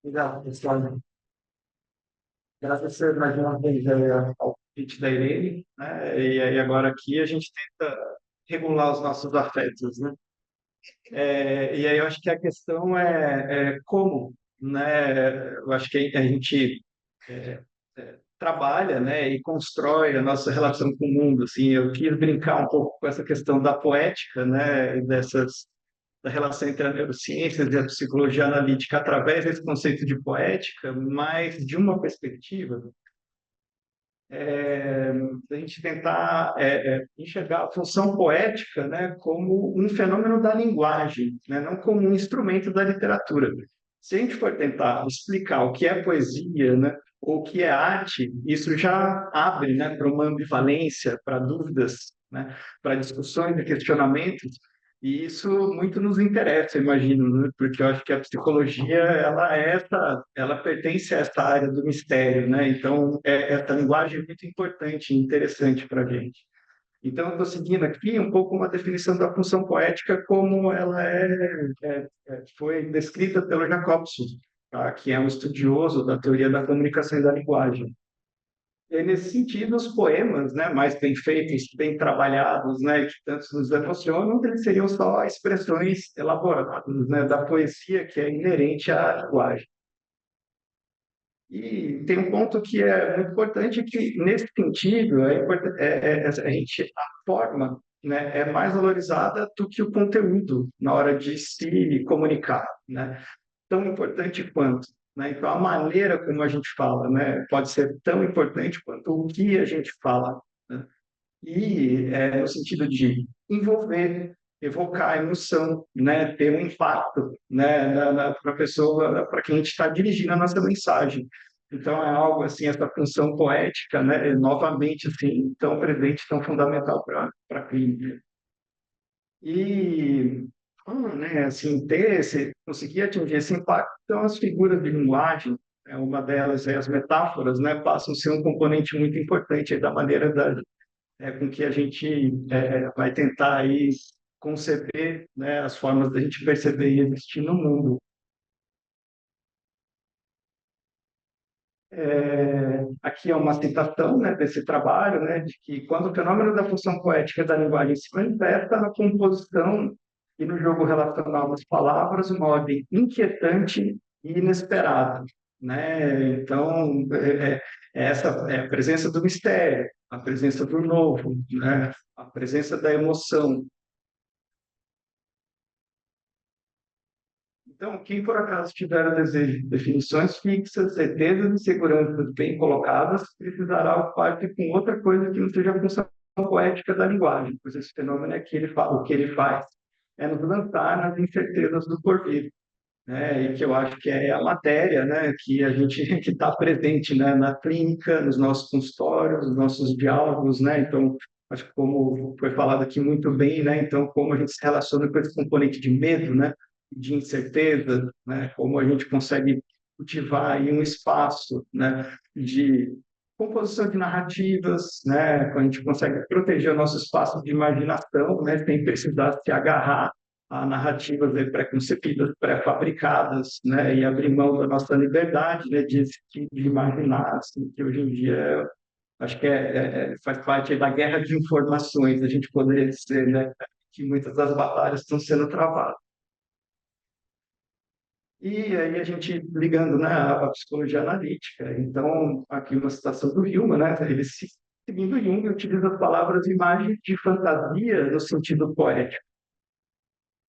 Obrigado, pessoal. Agradecer mais uma vez ao convite da Irene, né? E aí agora aqui a gente tenta regular os nossos afetos, né? E aí eu acho que a questão é como, né? Eu acho que a gente trabalha, né? E constrói a nossa relação com o mundo, assim. Eu quis brincar um pouco com essa questão da poética, né? E dessas da relação entre a neurociência e a psicologia analítica através desse conceito de poética, mas de uma perspectiva a gente tentar enxergar a função poética, né, como um fenômeno da linguagem, né, não como um instrumento da literatura. Se a gente for tentar explicar o que é poesia, né, ou o que é arte, isso já abre, né, para uma ambivalência, para dúvidas, né, para discussões e questionamentos, e isso muito nos interessa, imagino, né? Porque eu acho que a psicologia, ela pertence a essa área do mistério, né? Então, essa linguagem é muito importante e interessante para a gente. Então, eu estou seguindo aqui um pouco uma definição da função poética como ela foi descrita pelo Jacobson, tá? Que é um estudioso da teoria da comunicação e da linguagem. E aí, nesse sentido, os poemas, né, mais bem feitos, bem trabalhados, né, que tanto nos emocionam, eles seriam só expressões elaboradas, né, da poesia que é inerente à linguagem. E tem um ponto que é muito importante, que nesse sentido, a forma, né, é mais valorizada do que o conteúdo na hora de se comunicar, né? Tão importante quanto, né? Então, a maneira como a gente fala, né, pode ser tão importante quanto o que a gente fala, né? E no sentido de envolver, evocar emoção, né, ter um impacto, né, para a pessoa, para quem a gente está dirigindo a nossa mensagem. Então, é algo assim, essa função poética, né, novamente, assim, tão presente, tão fundamental para a clínica. E né, assim, conseguir atingir esse impacto, então as figuras de linguagem, uma delas é as metáforas, né, passam a ser um componente muito importante aí da maneira com que a gente vai tentar aí conceber, né, as formas da gente perceber e existir no mundo. Aqui é uma citação, né, desse trabalho, né, de que quando o fenômeno da função poética da linguagem se manifesta na composição e no jogo relacional das palavras, uma ordem inquietante e inesperada, né? Então, essa é a presença do mistério, a presença do novo, né? A presença da emoção. Então, quem por acaso tiver o desejo de definições fixas, certezas e seguranças bem colocadas, precisará ocupar-se com outra coisa que não seja a função poética da linguagem, pois esse fenômeno é que o que ele faz é nos lançar nas incertezas do porvir, né? E que eu acho que é a matéria, né? Que a gente que está presente, né? Na clínica, nos nossos consultórios, nos nossos diálogos, né? Então, acho que como foi falado aqui muito bem, né? Então, como a gente se relaciona com esse componente de medo, né? De incerteza, né? Como a gente consegue cultivar aí um espaço, né? De composição de narrativas, né? Quando a gente consegue proteger o nosso espaço de imaginação, né? Sem precisar se agarrar a narrativas pré-concebidas, pré-fabricadas, né, e abrir mão da nossa liberdade, né, de imaginar, assim, que hoje em dia acho que faz parte da guerra de informações, a gente poderia dizer, né, que muitas das batalhas estão sendo travadas. E aí a gente ligando, né, à psicologia analítica. Então, aqui uma citação do Jung, né, seguindo Jung, utiliza as palavras imagens de fantasia no sentido poético.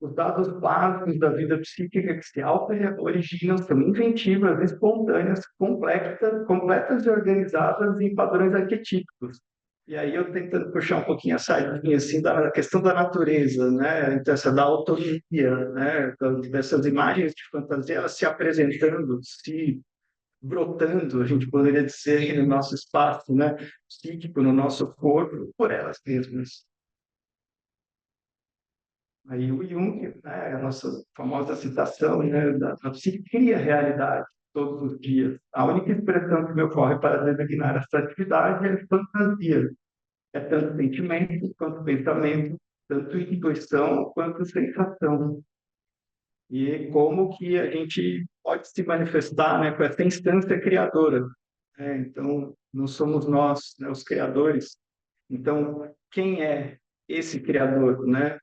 Os dados básicos da vida psíquica que se auto-originam são inventivas, espontâneas, completas e organizadas em padrões arquetípicos. E aí eu tentando puxar um pouquinho a sardinha assim da questão da natureza, né? Então essa da autonomia, né? Então, dessas imagens de fantasia elas se apresentando, se brotando, a gente poderia dizer, no nosso espaço, né? Psíquico, no nosso corpo, por elas mesmas. Aí o Jung, né, a nossa famosa citação, né, da psique cria realidade todos os dias. A única expressão que me ocorre para designar essa atividade é fantasia. É tanto sentimento quanto pensamento, tanto intuição quanto sensação. e como que a gente pode se manifestar, né, com essa instância criadora. Então, não somos nós, né, os criadores. Então, quem é esse criador, né?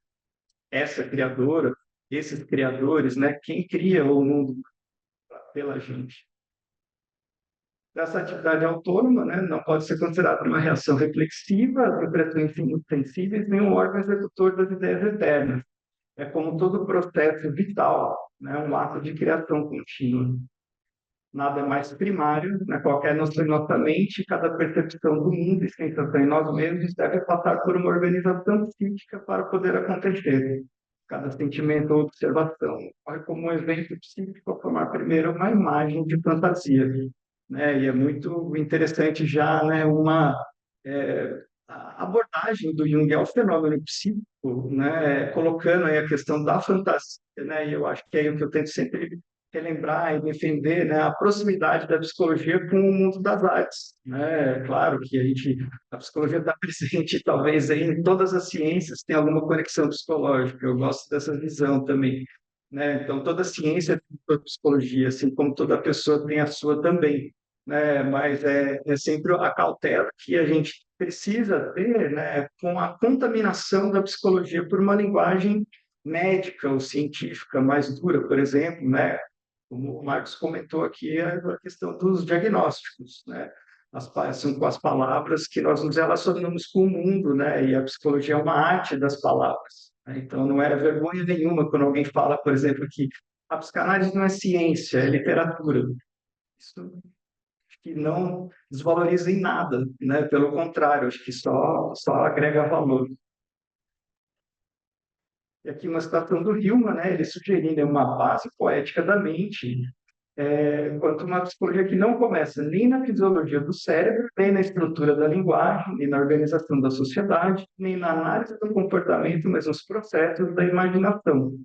Essa criadora, esses criadores, né? Quem cria o mundo pela gente? Essa atividade autônoma, né, não pode ser considerada uma reação reflexiva, as impressões sensíveis, nem um órgão executor das ideias eternas. É como todo processo vital, né, um ato de criação contínua. Nada é mais primário, né, qualquer noção em nossa mente, cada percepção do mundo e sensação em nós mesmos deve passar por uma organização psíquica para poder acontecer. Cada sentimento ou observação ocorre como um evento psíquico a formar primeiro uma imagem de fantasia, né? E é muito interessante já, né, uma a abordagem do Jung ao fenômeno psíquico, né, colocando aí a questão da fantasia, né? E eu acho que é o que eu tento sempre relembrar e defender, né, a proximidade da psicologia com o mundo das artes, né? Claro que a psicologia está presente talvez aí em todas as ciências, tem alguma conexão psicológica. Eu gosto dessa visão também, né? Então toda ciência tem sua psicologia, assim como toda pessoa tem a sua também, né? Mas é sempre a cautela que a gente precisa ter, né, com a contaminação da psicologia por uma linguagem médica ou científica mais dura, por exemplo, né? Como o Marcos comentou aqui, a questão dos diagnósticos, né? São com as palavras que nós nos relacionamos com o mundo, né? E a psicologia é uma arte das palavras, né? Então, não é vergonha nenhuma quando alguém fala, por exemplo, que a psicanálise não é ciência, é literatura. Isso que não desvaloriza em nada, né? Pelo contrário, acho que só agrega valor. E aqui uma citação do Hillman, né? Ele sugerindo uma base poética da mente, quanto uma psicologia que não começa nem na fisiologia do cérebro, nem na estrutura da linguagem, nem na organização da sociedade, nem na análise do comportamento, mas nos processos da imaginação,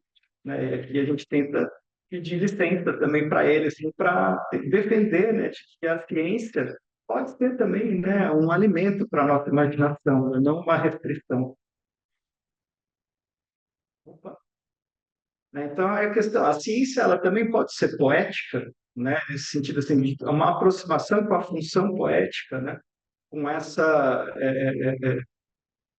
né? E aqui a gente tenta pedir licença também para ele, assim, para defender, né, de que a ciência pode ser também, né, um alimento para a nossa imaginação, né, não uma restrição. Opa. Né? Então, é a questão, a ciência ela também pode ser poética, né, nesse sentido assim, de uma aproximação com a função poética, né, com essa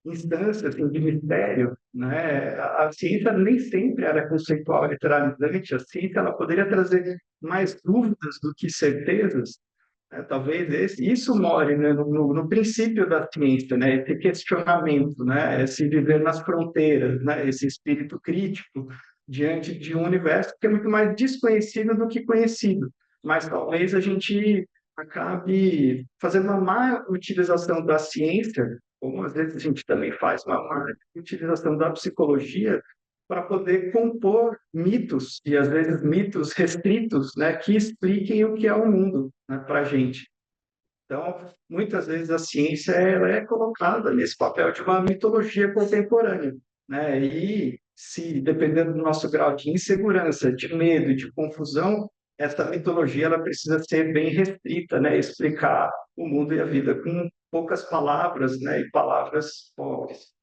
instância assim, de mistério, né? A ciência nem sempre era conceitual, literalizante. A ciência ela poderia trazer mais dúvidas do que certezas, né? Talvez isso more, né, no princípio da ciência, né? Esse questionamento, né? Esse viver nas fronteiras, né? Esse espírito crítico diante de um universo que é muito mais desconhecido do que conhecido. Mas talvez a gente acabe fazendo uma má utilização da ciência, como às vezes a gente também faz uma má utilização da psicologia para poder compor mitos, e às vezes mitos restritos, né, que expliquem o que é o mundo, né, para a gente. Então, muitas vezes a ciência ela é colocada nesse papel de uma mitologia contemporânea, né? E se dependendo do nosso grau de insegurança, de medo, de confusão, essa mitologia ela precisa ser bem restrita, né? Explicar o mundo e a vida com poucas palavras, né? E palavras pobres.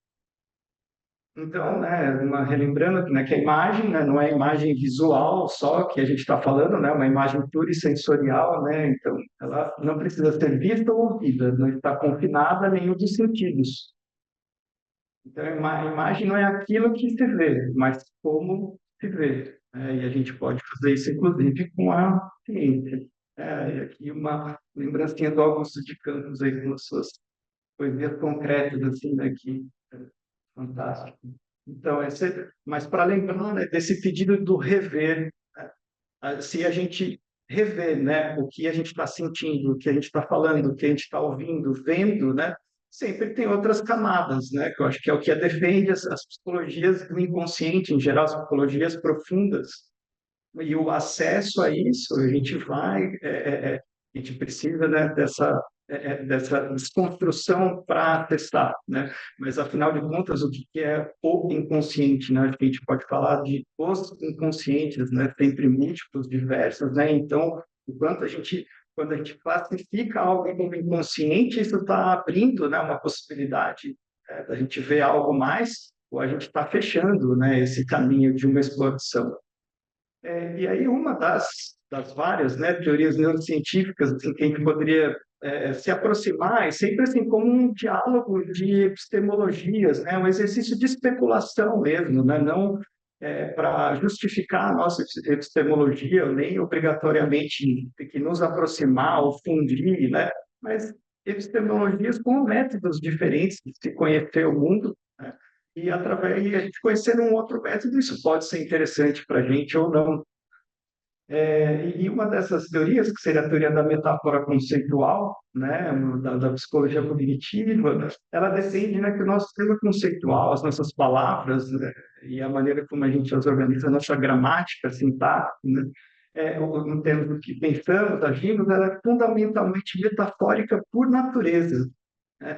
Então, né, relembrando, né, que a imagem, né, não é imagem visual só que a gente está falando, né, uma imagem plurissensorial, né, então ela não precisa ser vista ou ouvida, não está confinada a nenhum dos sentidos. Então, a imagem não é aquilo que se vê, mas como se vê, né, e a gente pode fazer isso, inclusive, com a ciência. E aqui uma lembrancinha do Augusto de Campos, aí, com as suas poesias concretas, assim, né, que é fantástico. Então, mas para lembrar, né, desse pedido do rever, né? Se a gente rever, né, o que a gente está sentindo, o que a gente está falando, o que a gente está ouvindo, vendo, né, sempre tem outras camadas, né, que eu acho que é o que defende as psicologias do inconsciente, em geral, as psicologias profundas, e o acesso a isso, a gente precisa, né, dessa desconstrução para testar, né? Mas afinal de contas, o que é o inconsciente, né? Acho que a gente pode falar de os inconscientes, né? Sempre múltiplos, diversos, né? Então, quando a gente classifica algo como inconsciente, isso está abrindo, né, uma possibilidade, da gente ver algo mais, ou a gente está fechando, né, esse caminho de uma exploração. E aí uma das várias, né, teorias neurocientíficas assim, que a gente poderia se aproximar, é sempre assim como um diálogo de epistemologias, né, um exercício de especulação mesmo, né, não para justificar a nossa epistemologia, nem obrigatoriamente ter que nos aproximar ou fundir, né, mas epistemologias como métodos diferentes de se conhecer o mundo, né, e através de a gente conhecer um outro método, isso pode ser interessante para a gente ou não. E uma dessas teorias, que seria a teoria da metáfora conceitual, né, da psicologia cognitiva, né, ela defende, né, que o nosso sistema conceitual, as nossas palavras, né, e a maneira como a gente as organiza, a nossa gramática, sintaxe, né, em termos do que pensamos, agimos, ela é fundamentalmente metafórica por natureza.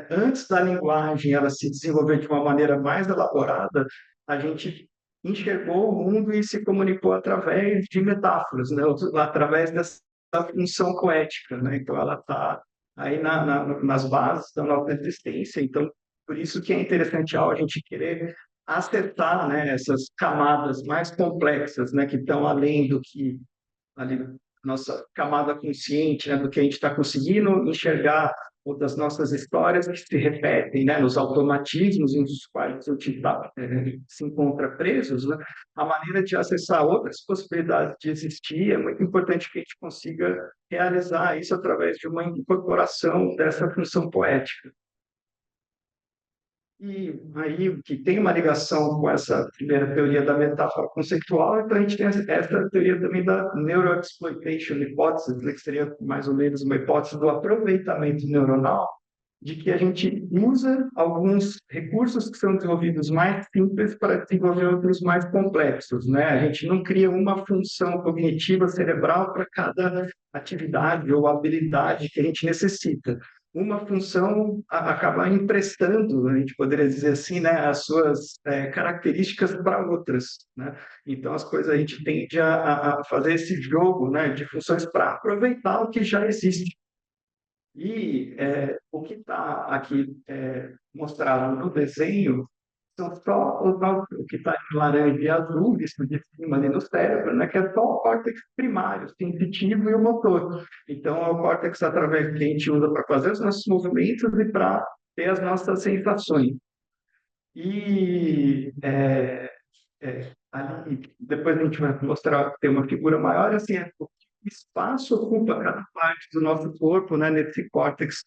Antes da linguagem ela se desenvolver de uma maneira mais elaborada, a gente enxergou o mundo e se comunicou através de metáforas, né? Através dessa função poética, né? Então ela está aí nas bases da nossa existência. Então por isso que é interessante a gente querer acertar, né, essas camadas mais complexas, né, que estão além do que ali nossa camada consciente, né, do que a gente está conseguindo enxergar ou das nossas histórias que se repetem, né, nos automatismos nos quais a gente se encontra presos, né, a maneira de acessar outras possibilidades de existir é muito importante que a gente consiga realizar isso através de uma incorporação dessa função poética. E aí, que tem uma ligação com essa primeira teoria da metáfora conceitual, então a gente tem essa teoria também da neuroexploitation hipótese, né, que seria mais ou menos uma hipótese do aproveitamento neuronal, de que a gente usa alguns recursos que são desenvolvidos mais simples para desenvolver outros mais complexos, né? A gente não cria uma função cognitiva cerebral para cada atividade ou habilidade que a gente necessita. Uma função acaba emprestando, a gente poderia dizer assim, né, as suas características para outras, né? Então as coisas a gente tende a fazer esse jogo, né, de funções para aproveitar o que já existe. E o que está aqui mostrado no desenho são só o que está em laranja e azul, visto de cima ali no cérebro, né, que é só o córtex primário, o sensitivo e o motor. Então, é o córtex através que a gente usa para fazer os nossos movimentos e para ter as nossas sensações. E ali, depois a gente vai mostrar, ter uma figura maior, assim, o que espaço ocupa cada parte do nosso corpo, né, nesses córtex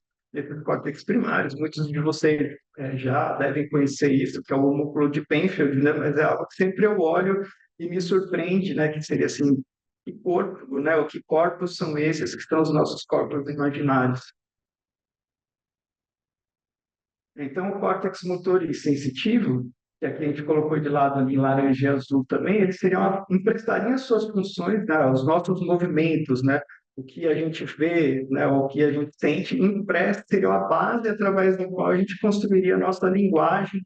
primários. Muitos de vocês já devem conhecer isso, que é o homúnculo de Penfield, né, mas é algo que sempre eu olho e me surpreende, né, que seria assim, que corpo, né, o que corpos são esses que são os nossos corpos imaginários. Então, o córtex motor e sensitivo, que aqui a gente colocou de lado ali em laranja e azul também, eles emprestariam as suas funções, né, os nossos movimentos, né, o que a gente vê, né, o que a gente sente, empresta, seria a base através da qual a gente construiria a nossa linguagem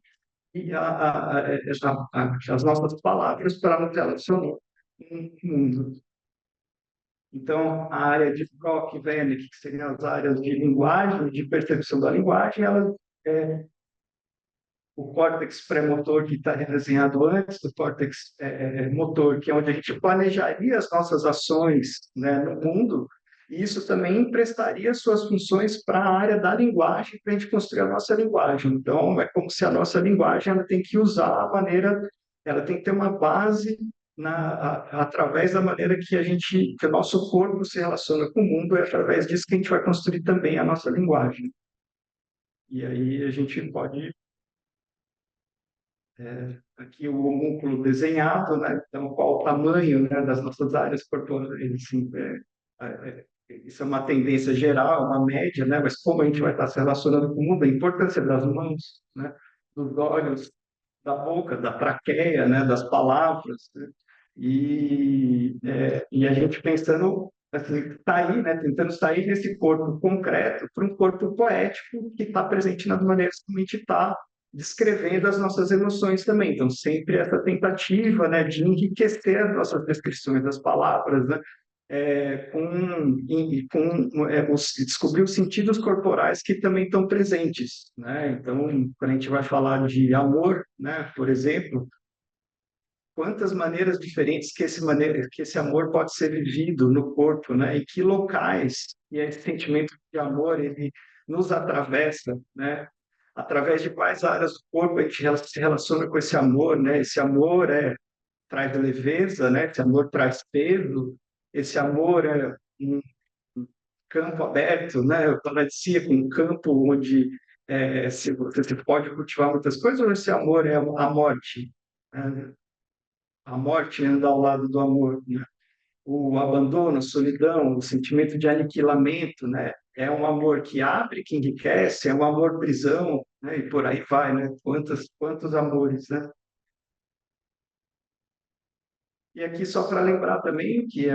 e as nossas palavras para nos relacionar com o mundo. Então, a área de Brock e Wernicke, que seriam as áreas de linguagem, de percepção da linguagem, elas o córtex pré-motor que está desenhado antes do córtex motor, que é onde a gente planejaria as nossas ações, né, no mundo, e isso também emprestaria suas funções para a área da linguagem, para a gente construir a nossa linguagem. Então, é como se a nossa linguagem ela tem que usar a maneira, ela tem que ter uma base através da maneira que o nosso corpo se relaciona com o mundo, é através disso que a gente vai construir também a nossa linguagem. E aí a gente pode aqui o homúnculo desenhado, né? Então, qual o tamanho, né, das nossas áreas corporais, assim, isso é uma tendência geral, uma média, né? Mas como a gente vai estar se relacionando com o mundo, a importância das mãos, né? Dos olhos, da boca, da traqueia, né? Das palavras, né? E a gente pensando assim, sair, né? Tentando sair desse corpo concreto para um corpo poético que está presente nas maneiras como a gente está descrevendo as nossas emoções também. Então, sempre essa tentativa, né, de enriquecer as nossas descrições das palavras, né, descobrir os sentidos corporais que também estão presentes, né? Então, quando a gente vai falar de amor, né, por exemplo, quantas maneiras diferentes que esse amor pode ser vivido no corpo, né? Em que locais e esse sentimento de amor ele nos atravessa, né? Através de quais áreas do corpo a gente se relaciona com esse amor, né? Esse amor traz leveza, né? Esse amor traz peso, esse amor é um campo aberto, né? Eu parecia com um campo onde você pode cultivar muitas coisas, ou esse amor é a morte, né? A morte anda ao lado do amor, né? O abandono, a solidão, o sentimento de aniquilamento, né? É um amor que abre, que enriquece, é um amor prisão, né? E por aí vai, né? Quantos amores, né? E aqui só para lembrar também que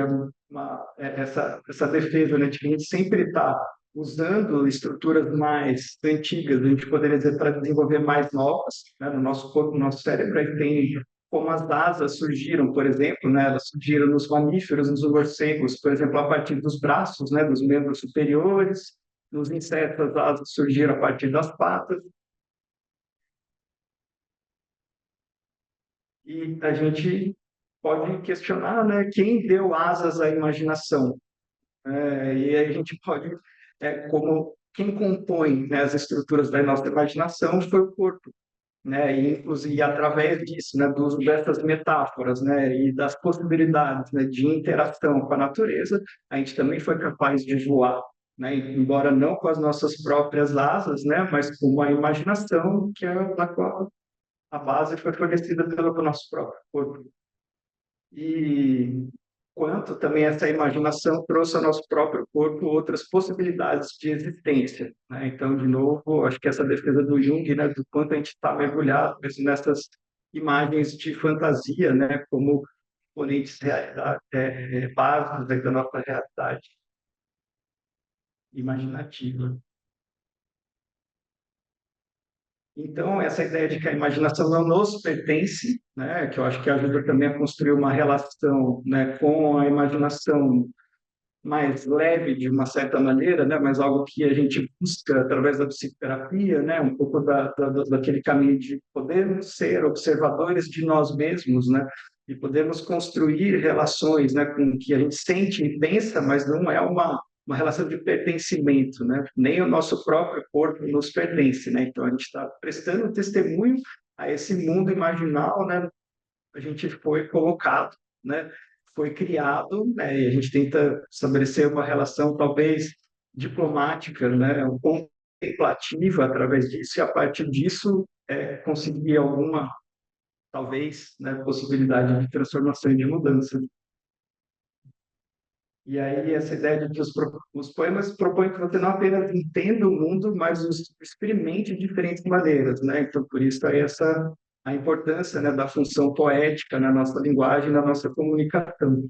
essa defesa, né, de que a gente sempre está usando estruturas mais antigas, a gente poderia dizer, para desenvolver mais novas, né, no nosso corpo, no nosso cérebro, aí tem como as asas surgiram, por exemplo, né, elas surgiram nos mamíferos, nos morcegos, por exemplo, a partir dos braços, né, dos membros superiores, nos insetos as asas surgiram a partir das patas, e a gente pode questionar, né, quem deu asas à imaginação. E aí a gente pode, como quem compõe, né, as estruturas da nossa imaginação foi o corpo, né, e inclusive através disso, né, do uso dessas metáforas, né, e das possibilidades, né, de interação com a natureza, a gente também foi capaz de voar, né, embora não com as nossas próprias asas, né, mas com uma imaginação que é da qual a base foi fornecida pelo nosso próprio corpo. E quanto também essa imaginação trouxe ao nosso próprio corpo outras possibilidades de existência, né? Então, de novo, acho que essa defesa do Jung, né, do quanto a gente está mergulhado mesmo nessas imagens de fantasia, né, como componentes realidade, básicos aí da nossa realidade imaginativa. Então, essa ideia de que a imaginação não nos pertence, né, que eu acho que ajuda também a construir uma relação, né, com a imaginação mais leve de uma certa maneira, né, mas algo que a gente busca através da psicoterapia, né, um pouco daquele caminho de podermos ser observadores de nós mesmos, né, e podermos construir relações, né, com o que a gente sente e pensa, mas não é uma relação de pertencimento, né, nem o nosso próprio corpo nos pertence, né, então a gente está prestando testemunho a esse mundo imaginal, né, a gente foi colocado, né? Foi criado, né? E a gente tenta estabelecer uma relação talvez diplomática, né? Contemplativa através disso e a partir disso conseguir alguma talvez, né, possibilidade de transformação e de mudança. E aí essa ideia de que os poemas propõem que você não apenas entenda o mundo, mas os experimente de diferentes maneiras, né? Então, por isso aí essa a importância, né, da função poética na nossa linguagem, na nossa comunicação.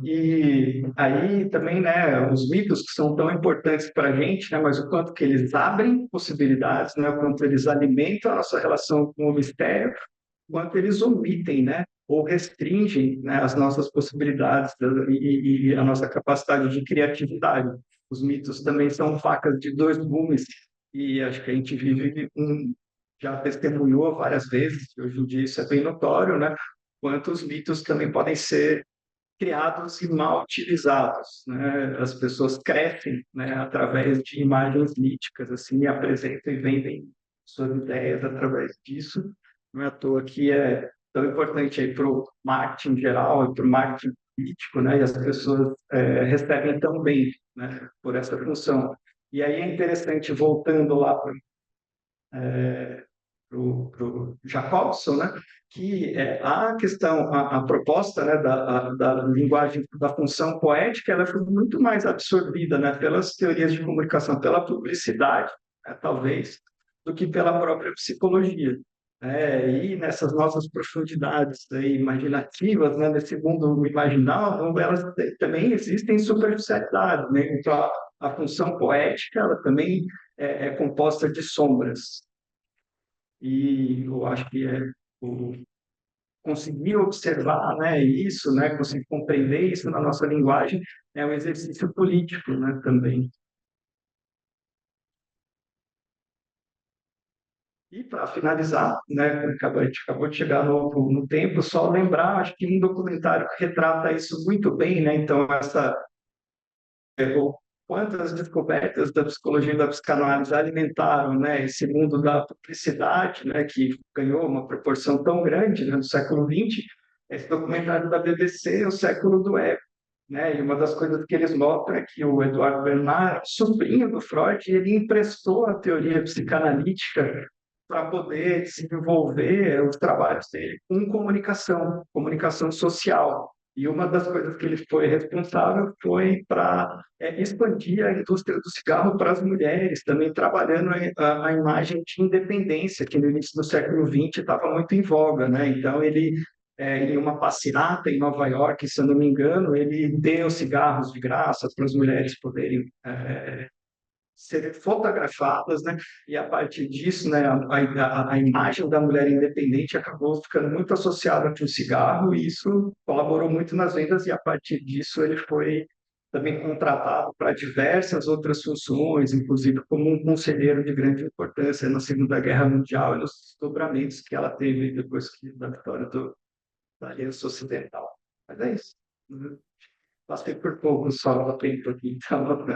E aí também, né, os mitos que são tão importantes para a gente, né, mas o quanto que eles abrem possibilidades, né, o quanto eles alimentam a nossa relação com o mistério, quanto eles omitem, né, ou restringem, né, as nossas possibilidades e a nossa capacidade de criatividade. Os mitos também são facas de dois gumes e acho que a gente vive já testemunhou várias vezes, hoje em dia isso é bem notório, né, quanto os mitos também podem ser criados e mal utilizados, né? As pessoas crescem, né, através de imagens míticas, assim, e apresentam e vendem suas ideias através disso. Não é à toa que é tão importante aí para o marketing geral e para o marketing político, né? E as pessoas recebem tão bem, né, por essa função. E aí é interessante, voltando lá para o Jacobson, né, que a questão, a proposta, né, da linguagem, da função poética, ela foi muito mais absorvida, né, pelas teorias de comunicação, pela publicidade, né, talvez, do que pela própria psicologia. E nessas nossas profundidades aí, imaginativas, né, nesse mundo imaginal, elas também existem superficialidades, né? Então, a função poética, ela também é composta de sombras, e eu acho que conseguir observar, né, isso, né, conseguir compreender isso na nossa linguagem é um exercício político, né, também. E para finalizar, né, a gente acabou de chegar no tempo, só lembrar, acho que um documentário que retrata isso muito bem, né? Então, quantas descobertas da psicologia e da psicanálise alimentaram, né, esse mundo da publicidade, né, que ganhou uma proporção tão grande, né, no século XX. Esse documentário da BBC, O Século do Ego, né? E uma das coisas que eles mostram é que o Eduardo Bernard, sobrinho do Freud, ele emprestou a teoria psicanalítica para poder desenvolver os trabalhos dele com comunicação, comunicação social. E uma das coisas que ele foi responsável foi para expandir a indústria do cigarro para as mulheres, também trabalhando a imagem de independência, que no início do século XX estava muito em voga, né? Então, em uma passeata em Nova York, se eu não me engano, ele deu cigarros de graça para as mulheres poderem serem fotografadas, né? E a partir disso, né, a imagem da mulher independente acabou ficando muito associada com o cigarro e isso colaborou muito nas vendas e a partir disso ele foi também contratado para diversas outras funções, inclusive como um conselheiro de grande importância na Segunda Guerra Mundial e nos desdobramentos que ela teve depois da vitória da Aliança Ocidental. Mas é isso. Uhum. Passei por pouco só o tempo aqui, então